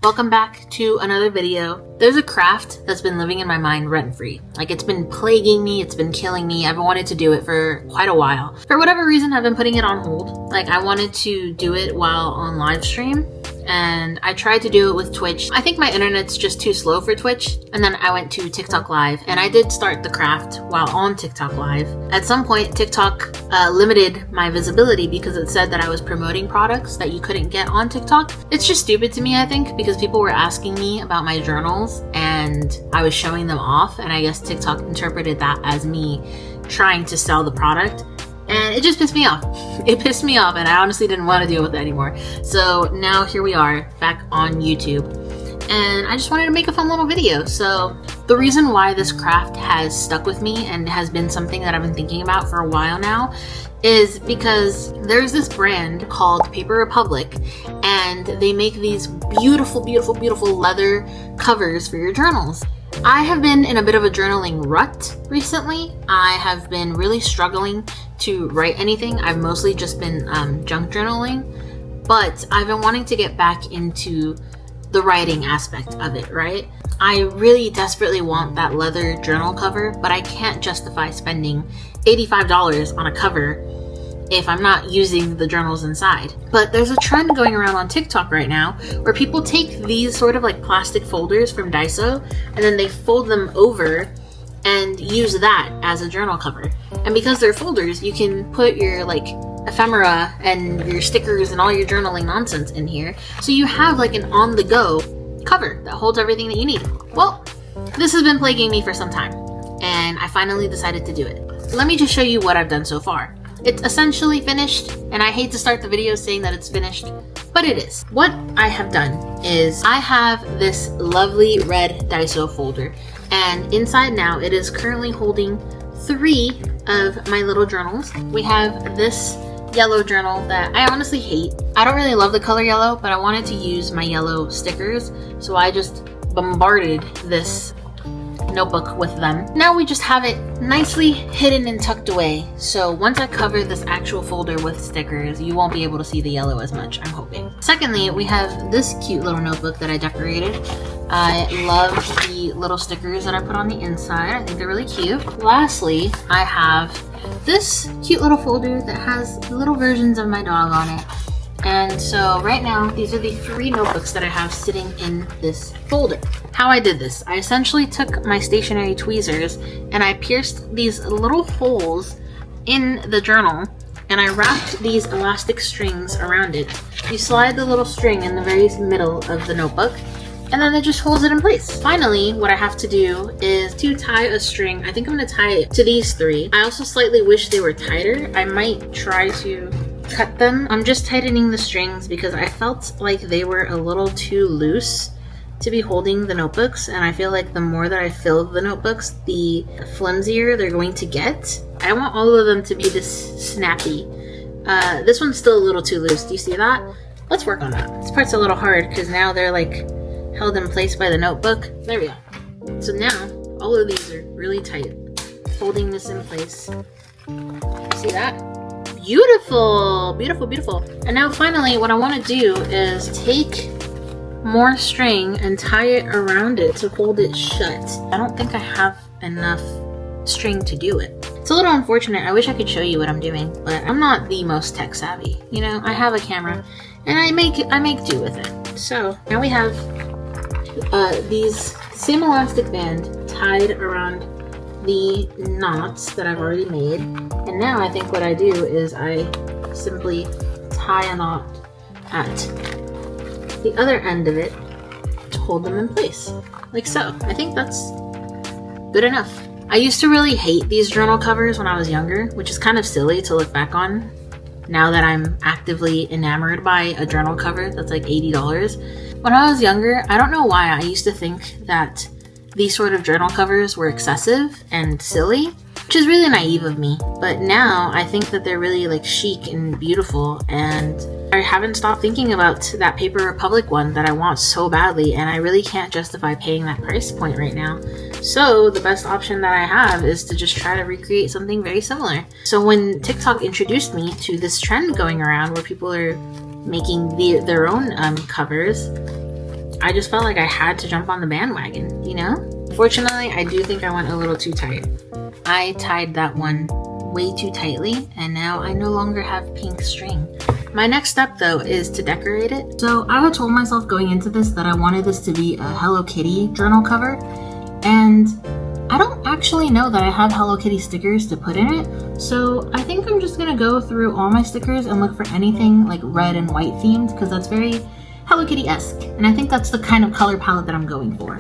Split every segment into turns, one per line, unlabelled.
Welcome back to another video. There's a craft that's been living in my mind rent-free. Like, it's been plaguing me, it's been killing me. I've wanted to do it for quite a while. For whatever reason, I've been putting it on hold. Like, I wanted to do it while on live stream, and I tried to do it with Twitch. I think my internet's just too slow for Twitch, and then I went to TikTok Live, and I did start the craft while on TikTok Live. At some point, TikTok limited my visibility because it said that I was promoting products that you couldn't get on TikTok. It's just stupid to me, I think, because people were asking me about my journals, and I was showing them off, and I guess TikTok interpreted that as me trying to sell the product. And it just pissed me off. It pissed me off, and I honestly didn't want to deal with it anymore. So now here we are back on YouTube, and I just wanted to make a fun little video. So the reason why this craft has stuck with me and has been something that I've been thinking about for a while now is because there's this brand called Paper Republic, and they make these beautiful, beautiful, beautiful leather covers for your journals. I have been in a bit of a journaling rut recently. I have been really struggling to write anything. I've mostly just been junk journaling, but I've been wanting to get back into the writing aspect of it, right? I really desperately want that leather journal cover, but I can't justify spending $85 on a cover if I'm not using the journals inside. But there's a trend going around on TikTok right now where people take these sort of like plastic folders from Daiso and then they fold them over and use that as a journal cover. And because they're folders, you can put your like ephemera and your stickers and all your journaling nonsense in here. So you have like an on-the-go cover that holds everything that you need. Well, this has been plaguing me for some time, and I finally decided to do it. Let me just show you what I've done so far. It's essentially finished, and I hate to start the video saying that it's finished, but it is. What I have done is I have this lovely red Daiso folder, and inside now it is currently holding 3 of my little journals. We have this yellow journal that I honestly hate. I don't really love the color yellow, but I wanted to use my yellow stickers, so I just bombarded this notebook with them. Now we just have it nicely hidden and tucked away. So once I cover this actual folder with stickers, you won't be able to see the yellow as much, I'm hoping. Secondly, we have this cute little notebook that I decorated. I love the little stickers that I put on the inside. I think they're really cute. Lastly, I have this cute little folder that has little versions of my dog on it. And so right now, these are the 3 notebooks that I have sitting in this folder. How I did this, I essentially took my stationary tweezers and I pierced these little holes in the journal, and I wrapped these elastic strings around it. You slide the little string in the very middle of the notebook, and then it just holds it in place. Finally, what I have to do is to tie a string. I think I'm gonna tie it to these 3. I also slightly wish they were tighter. I might try to cut them. I'm just tightening the strings because I felt like they were a little too loose to be holding the notebooks, and I feel like the more that I fill the notebooks, the flimsier they're going to get. I want all of them to be this snappy. This one's still a little too loose. Do you see that? Let's work on that. This part's a little hard because now they're like held in place by the notebook. There we go. So now all of these are really tight, holding this in place. See that? Beautiful, beautiful, beautiful. And now finally what I want to do is take more string and tie it around it to hold it shut. I don't think I have enough string to do it. It's a little unfortunate. I wish I could show you what I'm doing, but I'm not the most tech savvy. You know, I have a camera and I make do with it. So now we have these same elastic band tied around the knots that I've already made. And now I think what I do is I simply tie a knot at the other end of it to hold them in place, like so. I think that's good enough. I used to really hate these journal covers when I was younger, which is kind of silly to look back on now that I'm actively enamored by a journal cover that's like $80. When I was younger, I don't know why I used to think that these sort of journal covers were excessive and silly, which is really naive of me. But now I think that they're really like chic and beautiful, and I haven't stopped thinking about that Paper Republic one that I want so badly, and I really can't justify paying that price point right now. So the best option that I have is to just try to recreate something very similar. So when TikTok introduced me to this trend going around where people are making their own covers, I just felt like I had to jump on the bandwagon, you know? Fortunately, I do think I went a little too tight. I tied that one way too tightly, and now I no longer have pink string. My next step though is to decorate it. So I had told myself going into this that I wanted this to be a Hello Kitty journal cover, and I don't actually know that I have Hello Kitty stickers to put in it, so I think I'm just gonna go through all my stickers and look for anything like red and white themed, because that's very Hello Kitty-esque, and I think that's the kind of color palette that I'm going for.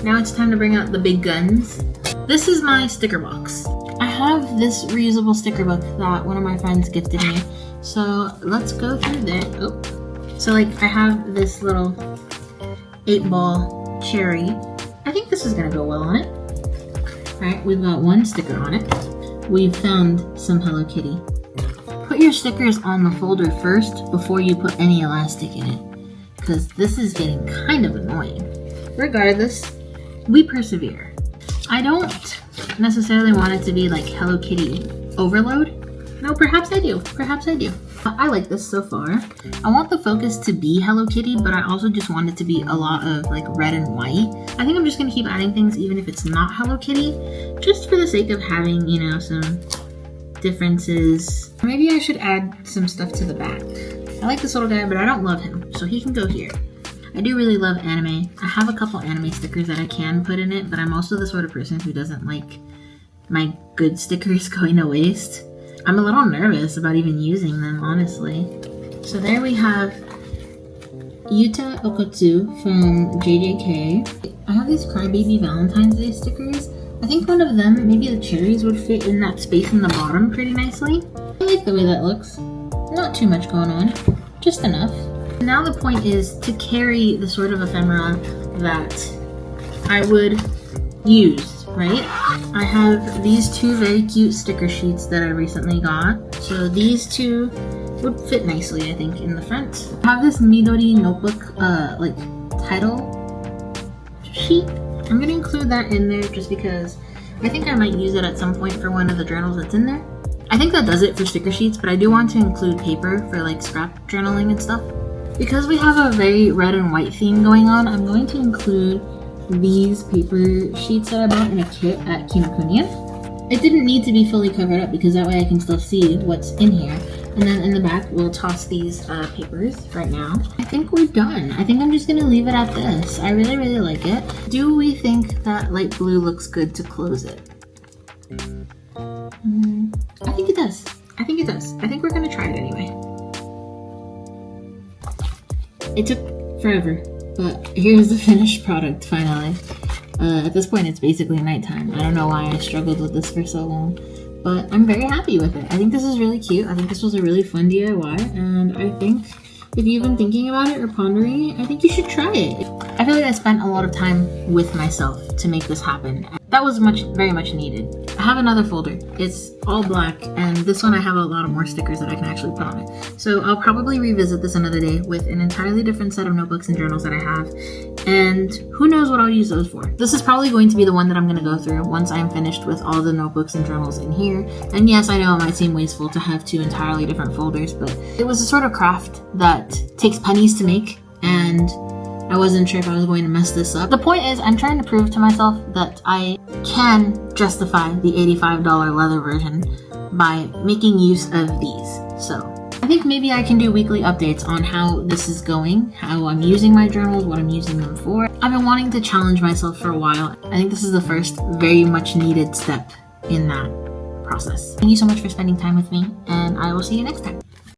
Now it's time to bring out the big guns. This is my sticker box. I have this reusable sticker book that one of my friends gifted me, so let's go through that. Oh. So like I have this little 8-ball cherry. I think this is gonna go well on it. Alright, we've got one sticker on it. We've found some Hello Kitty. Put your stickers on the folder first before you put any elastic in it, because this is getting kind of annoying. Regardless, we persevere. I don't necessarily want it to be like Hello Kitty overload. No, perhaps I do. Perhaps I do. I like this so far. I want the focus to be Hello Kitty, but I also just want it to be a lot of like red and white. I think I'm just gonna keep adding things even if it's not Hello Kitty, just for the sake of having, you know, some differences. Maybe I should add some stuff to the back. I like this little guy, but I don't love him, so he can go here. I do really love anime. I have a couple anime stickers that I can put in it, but I'm also the sort of person who doesn't like my good stickers going to waste. I'm a little nervous about even using them, honestly. So there we have Yuta Okotsu from JJK. I have these Crybaby Valentine's Day stickers. I think one of them, maybe the cherries, would fit in that space in the bottom pretty nicely. I like the way that looks. Not too much going on, just enough. Now the point is to carry the sort of ephemera that I would use, right? I have these two very cute sticker sheets that I recently got. So these two would fit nicely, I think, in the front. I have this Midori notebook, like, title sheet. I'm gonna include that in there just because I think I might use it at some point for one of the journals that's in there. I think that does it for sticker sheets, but I do want to include paper for like scrap journaling and stuff. Because we have a very red and white theme going on, I'm going to include these paper sheets that I bought in a kit at Kinokuniya. It didn't need to be fully covered up because that way I can still see what's in here. And then in the back, we'll toss these papers right now. I think we're done. I think I'm just gonna leave it at this. I really, really like it. Do we think that light blue looks good to close it? I think it does. I think it does. I think we're gonna try it anyway. It took forever, but here's the finished product finally. At this point, it's basically nighttime. I don't know why I struggled with this for so long, but I'm very happy with it. I think this is really cute. I think this was a really fun DIY, and I think if you've been thinking about it or pondering it, I think you should try it. I feel like I spent a lot of time with myself to make this happen. That was very much needed. I have another folder. It's all black, and this one I have a lot of more stickers that I can actually put on it. So I'll probably revisit this another day with an entirely different set of notebooks and journals that I have, and who knows what I'll use those for. This is probably going to be the one that I'm going to go through once I'm finished with all the notebooks and journals in here. And yes, I know it might seem wasteful to have two entirely different folders, but it was a sort of craft that takes pennies to make, and I wasn't sure if I was going to mess this up. The point is, I'm trying to prove to myself that I can justify the $85 leather version by making use of these. So I think maybe I can do weekly updates on how this is going, how I'm using my journals, what I'm using them for. I've been wanting to challenge myself for a while. I think this is the first very much needed step in that process. Thank you so much for spending time with me, and I will see you next time.